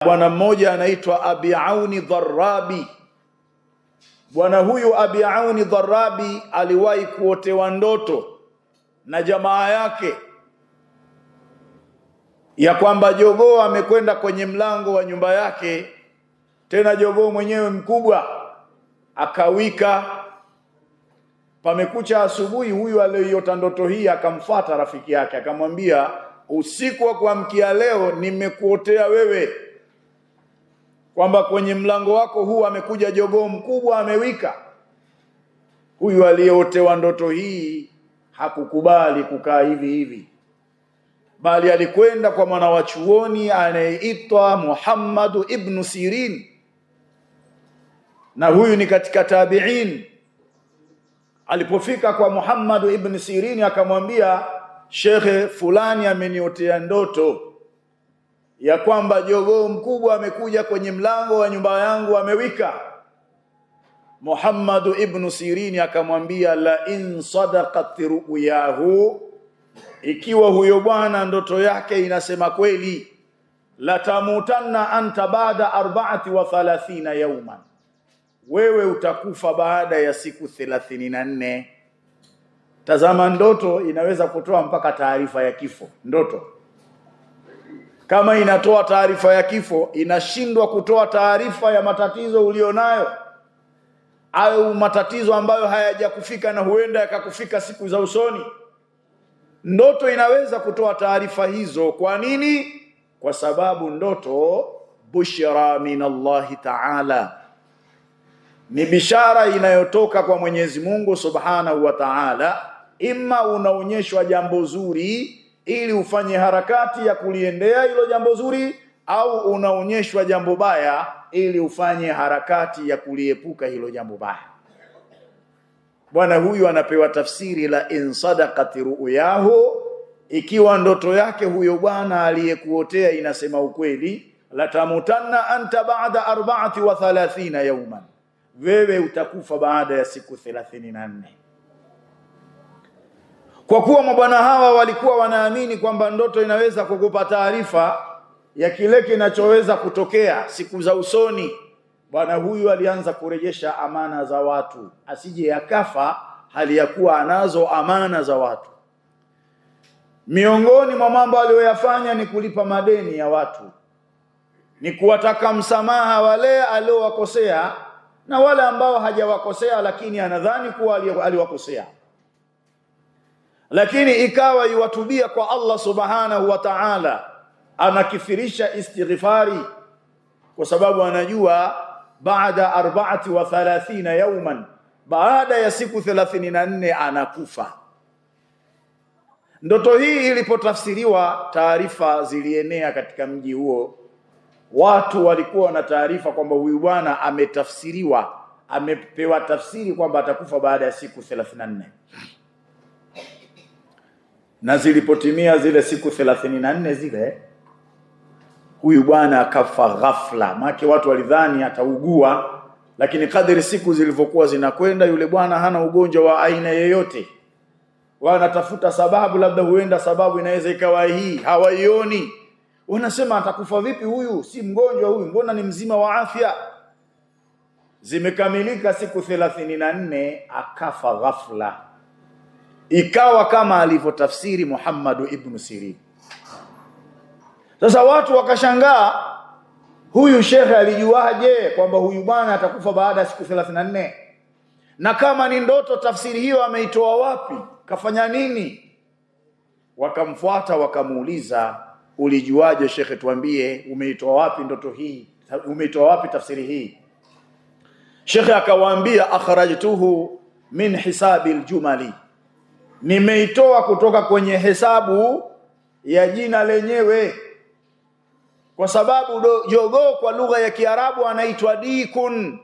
Bwana mmoja anaitwa Abi Auni Dharrabi. Bwana huyu Abi Auni Dharrabi aliwahi kuotewa ndoto na jamaa yake ya kwamba jogoo amekwenda kwenye mlango wa nyumba yake, tena jogoo mwenyewe mkubwa, akawika. Pamekucha asubuhi, huyu aliyeota ndoto hii akamfuata rafiki yake akamwambia, usiku wa kuamkia leo nimekuotea wewe kwamba kwenye mlango wako huu amekuja jogoo mkubwa amewika. Huyu aliyeotewa ndoto hii hakukubali kukaa hivi hivi, bali alikwenda kwa mwanawachuoni anayeitwa Muhammad ibn Sirin, na huyu ni katika tabi'in. Alipofika kwa Muhammad ibn Sirin akamwambia, shekhe fulani ameniotea ndoto ya kwamba jogoo mkubwa amekuja kwenye mlango wa nyumba yangu amewika. Muhammad ibn Sirin akamwambia, la in sadaqat ru'yahu, ikiwa huyo bwana ndoto yake inasema kweli, la tamutanna anta baada 34 yawman, wewe utakufa baada ya siku 34. Tazama, ndoto inaweza kutoa mpaka taarifa ya kifo. Ndoto kama inatoa taarifa ya kifo, inashindwa kutoa taarifa ya matatizo ulionayo au matatizo ambayo hayajakufika na huenda yakakufika siku za usoni. Ndoto inaweza kutoa taarifa hizo. Kwa nini? Kwa sababu ndoto bushra min Allahi ta'ala, ni bishara inayotoka kwa Mwenyezi Mungu Subhanahu wa Ta'ala. Ima unaonyeshwa jambo zuri ili ufanye harakati ya kuliendea hilo jambo zuri, au unaonyeshwa jambo baya ili ufanye harakati ya kuliepuka hilo jambo baya. Bwana huyu anapewa tafsiri la in sadaqat ru'yahu, ikiwa ndoto yake huyo bwana aliyekuotea inasema ukweli, la tamutanna anta ba'da 34 yawman, wewe utakufa baada ya siku 34. Kwa kuwa mabwana hawa walikuwa wanaamini kwamba ndoto inaweza kukupa taarifa ya kile kinachoweza kutokea siku za usoni, bwana huyu alianza kurejesha amana za watu, asije yakafa hali ya kuwa anazo amana za watu. Miongoni mwa mambo aliyoyafanya ni kulipa madeni ya watu, ni kuwataka msamaha wale aliowakosea na wale ambao hajawakosea lakini anadhani kuwa aliwakosea, lakini ikawa yuwatubia kwa Allah Subhanahu wa Ta'ala, anakithirisha istighfari, kwa sababu anajua baada 34 yawman, baada ya siku 34 anakufa. Ndoto hii ilipotafsiriwa, taarifa zilienea katika mji huo. Watu walikuwa na taarifa kwamba huyu bwana ametafsiriwa, amepewa tafsiri kwamba atakufa baada ya siku 34. Na zilipotimia zile siku 34 zile, huyu bwana akafa ghafla. Maana watu walidhani ataugua, lakini kadri siku zilivyokuwa zinakwenda, yule bwana hana ugonjwa wa aina yoyote. Wanatafuta sababu, labda huenda sababu inaweza ikawa hii, hawaioni. Wanasema atakufa vipi huyu? Si mgonjwa huyu, mbona ni mzima wa afya? Zimekamilika siku 34, akafa ghafla. Ikawa kama alivyotafsiri Muhammad ibn Sirin. Sasa watu wakashangaa, huyu shekhe alijuaje kwamba huyu bwana atakufa baada ya siku 34? Na kama ni ndoto, tafsiri hiyo ameitoa wapi? Kafanya nini? Wakamfuata wakamuuliza, ulijuaje shekhe? Tuambie, umeitoa wapi ndoto hii? Umeitoa wapi tafsiri hii? Shekhe akawaambia, akhrajtuhu min hisabi aljumali, nimeitoa kutoka kwenye hesabu ya jina lenyewe, kwa sababu jogoo kwa lugha ya Kiarabu anaitwa dikun.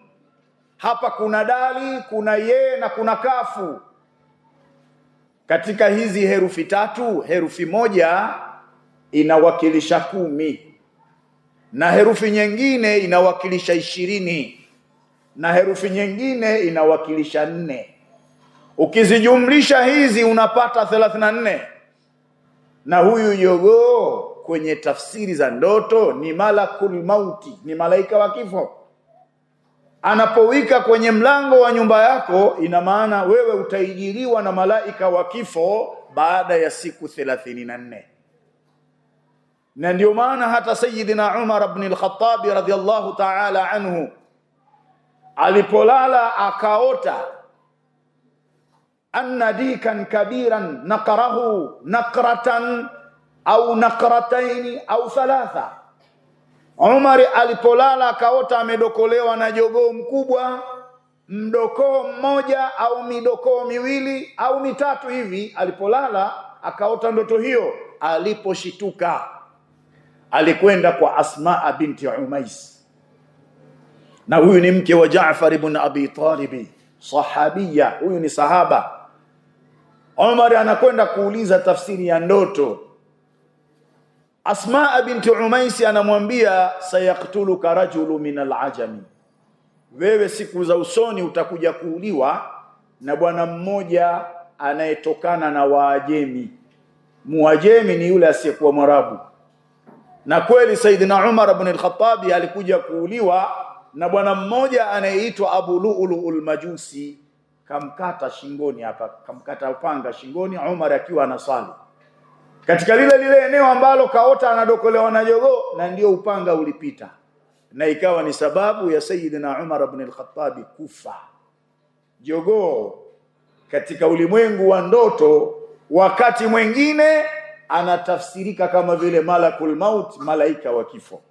Hapa kuna dali, kuna ye na kuna kafu. Katika hizi herufi tatu, herufi moja inawakilisha 10, na herufi nyingine inawakilisha 20, na herufi nyingine inawakilisha 4. Ukizijumlisha hizi unapata 34. Na huyu jogoo kwenye tafsiri za ndoto ni malakul mauti, ni malaika wa kifo. Anapowika kwenye mlango wa nyumba yako, ina maana wewe utaijiliwa na malaika wa kifo baada ya siku 34. Na ndio maana hata Sayyidina Umar ibn al-Khattab radhiyallahu ta'ala anhu alipolala akaota anna dikan kabiran naqarahu naqratan au naqrataini au thalatha. Umar alipolala akaota amedokolewa na jogoo mkubwa, mdokoo mmoja au midokoo miwili au mitatu hivi. Alipolala akaota ndoto hiyo, aliposhituka alikwenda kwa Asma binti Umais, na huyu ni mke wa Jaafar ibn Abi Talib, sahabia, huyu ni sahaba. Umar anakwenda kuuliza tafsiri ya ndoto. Asma binti Umais anamwambia, sayaktuluka rajulu min al-ajami, wewe siku za usoni utakuja kuuliwa na bwana mmoja anayetokana na Waajemi. Muajemi ni yule asiyekuwa Mwarabu. Na kweli Saidina Umar ibn al-Khattab alikuja kuuliwa na bwana mmoja anayeitwa Abu Lu'lu'ul Majusi. Kamkata shingoni hapa, kamkata upanga shingoni Umar akiwa anasali katika lile eneo ambalo kaota anadokolewa na jogoo, na ndio upanga ulipita, na ikawa ni sababu ya Sayyidina Umar ibn al-Khattab kufa. Jogoo katika ulimwengu wa ndoto wakati mwingine anatafsirika kama vile malakul maut, malaika wa kifo.